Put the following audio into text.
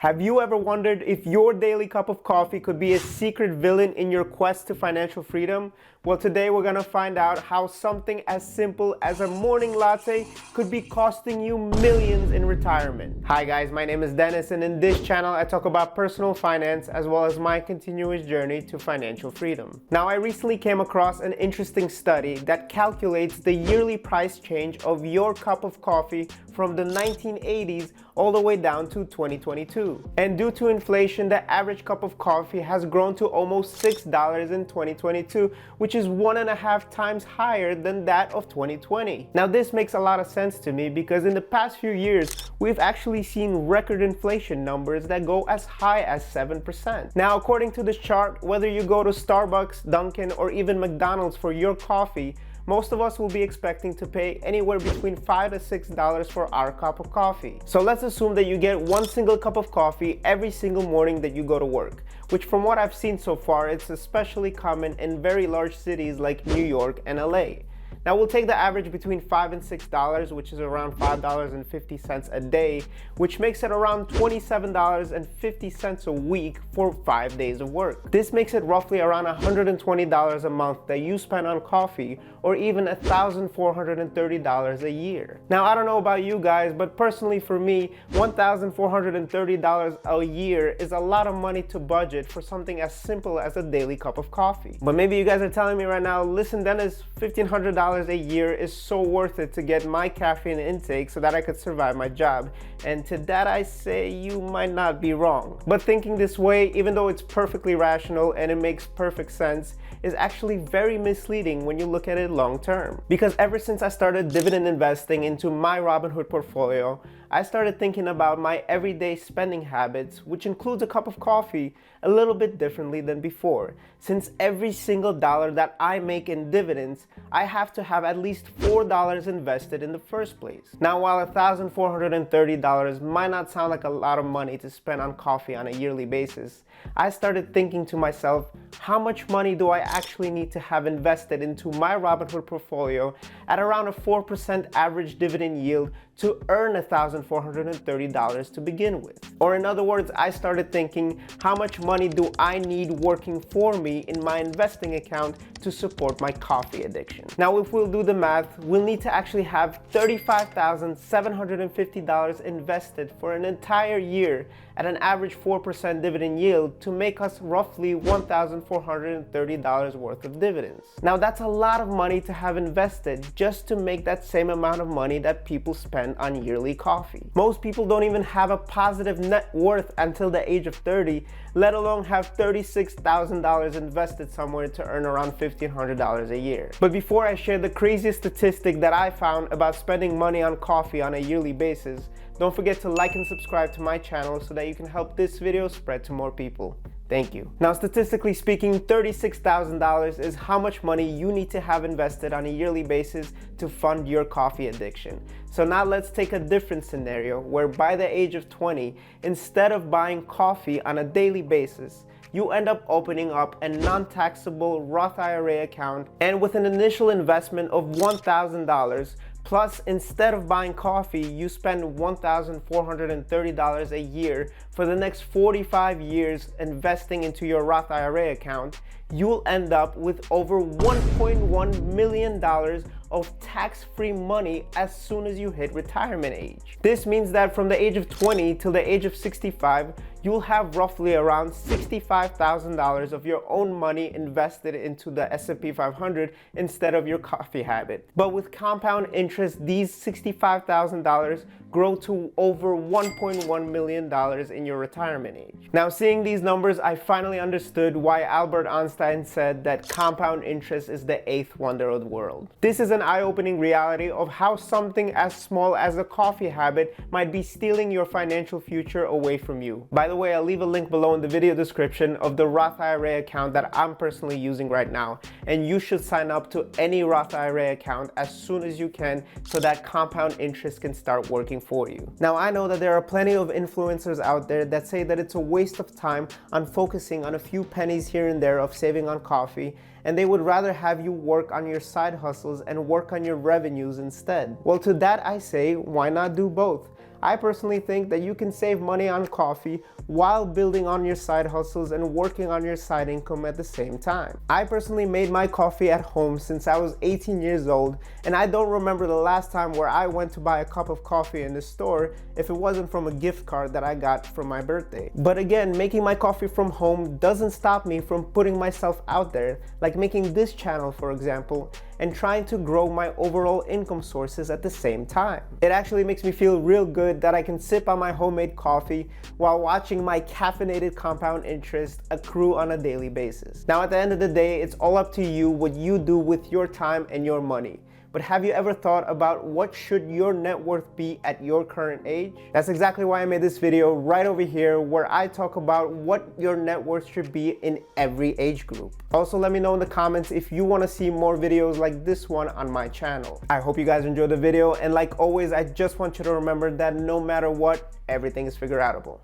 Have you ever wondered if your daily cup of coffee could be a secret villain in your quest to financial freedom? Well, today we're gonna find out how something as simple as a morning latte could be costing you millions in retirement. Hi guys, my name is Dennis, and in this channel I talk about personal finance as well as my continuous journey to financial freedom. Now, I recently came across an interesting study that calculates the yearly price change of your cup of coffee from the 1980s all the way down to 2022. And due to inflation, the average cup of coffee has grown to almost $6 in 2022, which is 1.5 times higher than that of 2020. Now, this makes a lot of sense to me because in the past few years, we've actually seen record inflation numbers that go as high as 7%. Now, according to this chart, whether you go to Starbucks, Dunkin', or even McDonald's for your coffee, most of us will be expecting to pay anywhere between $5 to $6 for our cup of coffee. So let's assume that you get one single cup of coffee every single morning that you go to work, which from what I've seen so far, it's especially common in very large cities like New York and LA. Now, we'll take the average between $5 and $6, which is around $5.50 a day, which makes it around $27.50 a week for 5 days of work. This makes it roughly around $120 a month that you spend on coffee, or even $1,430 a year. Now, I don't know about you guys, but personally for me, $1,430 a year is a lot of money to budget for something as simple as a daily cup of coffee. But maybe you guys are telling me right now, listen Dennis, $1,500 a year is so worth it to get my caffeine intake so that I could survive my job. And to that I say you might not be wrong. But thinking this way, even though it's perfectly rational and it makes perfect sense, is actually very misleading when you look at it long term. Because ever since I started dividend investing into my Robinhood portfolio, I started thinking about my everyday spending habits, which includes a cup of coffee, a little bit differently than before. Since every single dollar that I make in dividends, I have to have at least $4 invested in the first place. Now, while $1,430 might not sound like a lot of money to spend on coffee on a yearly basis, I started thinking to myself, how much money do I actually need to have invested into my Robinhood portfolio at around a 4% average dividend yield to earn $1,430 to begin with? Or in other words, I started thinking, how much money do I need working for me in my investing account to support my coffee addiction? Now, if we'll do the math, we'll need to actually have $35,750 invested for an entire year at an average 4% dividend yield to make us roughly $1,430 worth of dividends. Now, that's a lot of money to have invested just to make that same amount of money that people spend on yearly coffee. Most people don't even have a positive net worth until the age of 30, let alone have $36,000 invested somewhere to earn around $1,500 a year. But before I share the craziest statistic that I found about spending money on coffee on a yearly basis, don't forget to like and subscribe to my channel so that you can help this video spread to more people. Thank you. Now, statistically speaking, $36,000 is how much money you need to have invested on a yearly basis to fund your coffee addiction. So now let's take a different scenario where by the age of 20, instead of buying coffee on a daily basis, you end up opening up a non-taxable Roth IRA account, and with an initial investment of $1,000, plus, instead of buying coffee, you spend $1,430 a year for the next 45 years investing into your Roth IRA account, you'll end up with over $1.1 million of tax-free money as soon as you hit retirement age. This means that from the age of 20 till the age of 65, you'll have roughly around $65,000 of your own money invested into the S&P 500 instead of your coffee habit. But with compound interest, these $65,000 grow to over $1.1 million in your retirement age. Now, seeing these numbers, I finally understood why Albert Einstein said that compound interest is the eighth wonder of the world. This is an eye-opening reality of how something as small as a coffee habit might be stealing your financial future away from you. By the way, I'll leave a link below in the video description of the Roth IRA account that I'm personally using right now, and you should sign up to any Roth IRA account as soon as you can so that compound interest can start working for you. Now, I know that there are plenty of influencers out there that say that it's a waste of time on focusing on a few pennies here and there of saving on coffee, and they would rather have you work on your side hustles and work on your revenues instead. Well, to that I say, why not do both? I personally think that you can save money on coffee while building on your side hustles and working on your side income at the same time. I personally made my coffee at home since I was 18 years old, and I don't remember the last time where I went to buy a cup of coffee in the store if it wasn't from a gift card that I got for my birthday. But again, making my coffee from home doesn't stop me from putting myself out there, like making this channel, for example, and trying to grow my overall income sources at the same time. It actually makes me feel real good that I can sip on my homemade coffee while watching my caffeinated compound interest accrue on a daily basis. Now, at the end of the day, it's all up to you what you do with your time and your money. But have you ever thought about what should your net worth be at your current age? That's exactly why I made this video right over here, where I talk about what your net worth should be in every age group. Also, let me know in the comments if you want to see more videos like this one on my channel. I hope you guys enjoyed the video, and like always, I just want you to remember that no matter what, everything is figure outable.